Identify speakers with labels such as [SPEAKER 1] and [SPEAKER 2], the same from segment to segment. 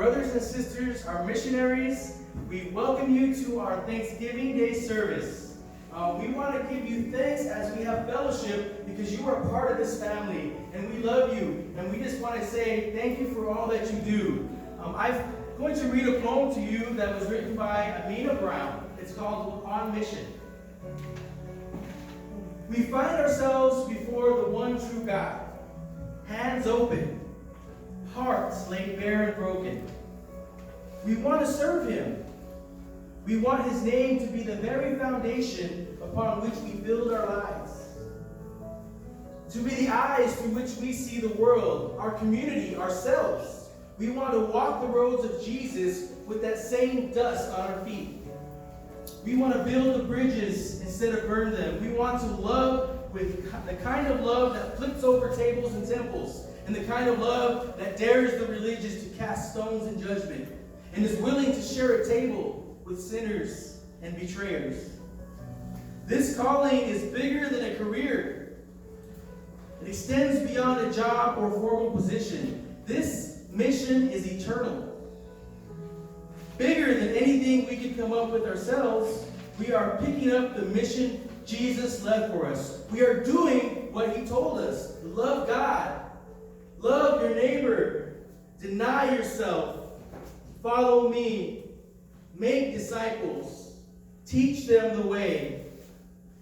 [SPEAKER 1] brothers and sisters, our missionaries, we welcome you to our Thanksgiving Day service. We want to give you thanks as we have fellowship because you are part of this family and we love you. And we just want to say thank you for all that you do. I'm going to read a poem to you that was written by Amina Brown. It's called On Mission. We find ourselves before the one true God, hands open, hearts laid bare and broken. We want to serve Him. We want His name to be the very foundation upon which we build our lives. To be the eyes through which we see the world, our community, ourselves. We want to walk the roads of Jesus with that same dust on our feet. We want to build the bridges instead of burn them. We want to love with the kind of love that flips over tables and temples, and the kind of love that dares the religious to cast stones in judgment, and is willing to share a table with sinners and betrayers. This calling is bigger than a career. It extends beyond a job or formal position. This mission is eternal. Bigger than anything we could come up with ourselves, we are picking up the mission Jesus left for us. We are doing what He told us. Love God. Love your neighbor. Deny yourself. Follow me. Make disciples. Teach them the way.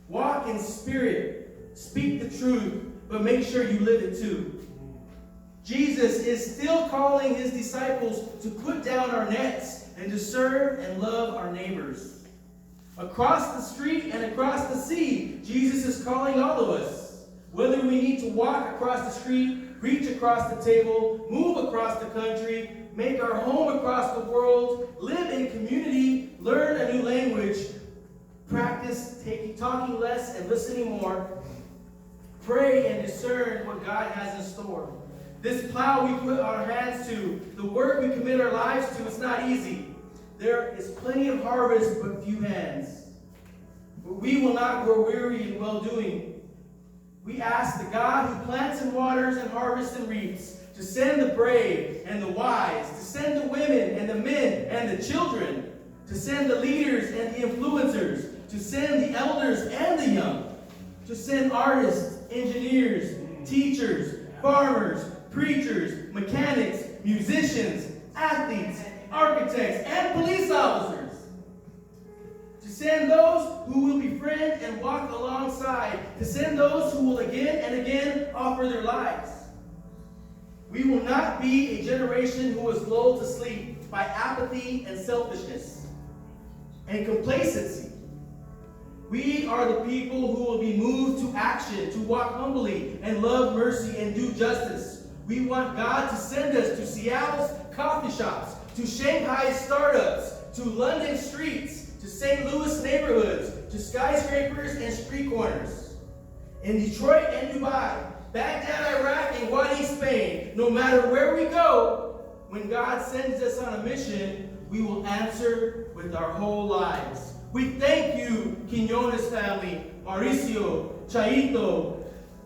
[SPEAKER 1] Walk in spirit. Speak the truth, but make sure you live it too. Jesus is still calling His disciples to put down our nets and to serve and love our neighbors. Across the street and across the sea, Jesus is calling all of us. Whether we need to walk across the street, reach across the table, move across the country, make our home across the world, live in community, learn a new language, practice talking less and listening more, pray and discern what God has in store. This plow we put our hands to, the work we commit our lives to, it's not easy. There is plenty of harvest, but few hands. But we will not grow weary in well-doing. We ask the God who plants and waters and harvests and reaps to send the brave and the wise, to send the women and the men and the children, to send the leaders and the influencers, to send the elders and the young, to send artists, engineers, teachers, farmers, preachers, mechanics, musicians, athletes, architects, and police officers. To send those who will befriend and walk alongside. To send those who will again and again offer their lives. We will not be a generation who is lulled to sleep by apathy and selfishness and complacency. We are the people who will be moved to action, to walk humbly and love mercy and do justice. We want God to send us to Seattle's coffee shops, to Shanghai's startups, to London streets, to St. Louis neighborhoods, to skyscrapers and street corners. In Detroit and Dubai, Baghdad, Iraq, and Wadi, Spain, no matter where we go, when God sends us on a mission, we will answer with our whole lives. We thank you, Quiñones family, Mauricio, Chaito,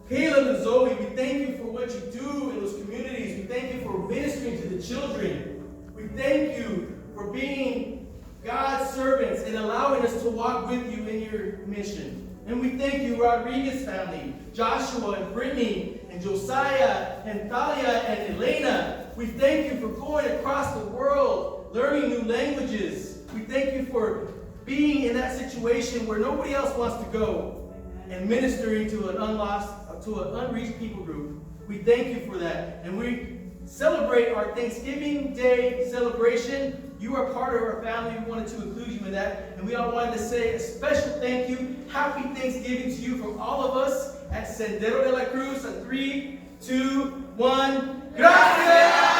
[SPEAKER 1] Caleb and Zoe. We thank you for what you do in those communities. We thank you for ministering to the children. We thank you for being God's servants and allowing us to walk with you in your mission. And we thank you, Rodríguez family, Joshua and Brittany and Josiah and Thalia and Elena. We thank you for going across the world, learning new languages. We thank you for being in that situation where nobody else wants to go and ministering to an unreached people group. We thank you for that. And we celebrate our Thanksgiving Day celebration. You are part of our family. We wanted to include you in that. And we all wanted to say a special thank you. Happy Thanksgiving to you from all of us at Sendero de la Cruz. 3, 2, 1. Gracias!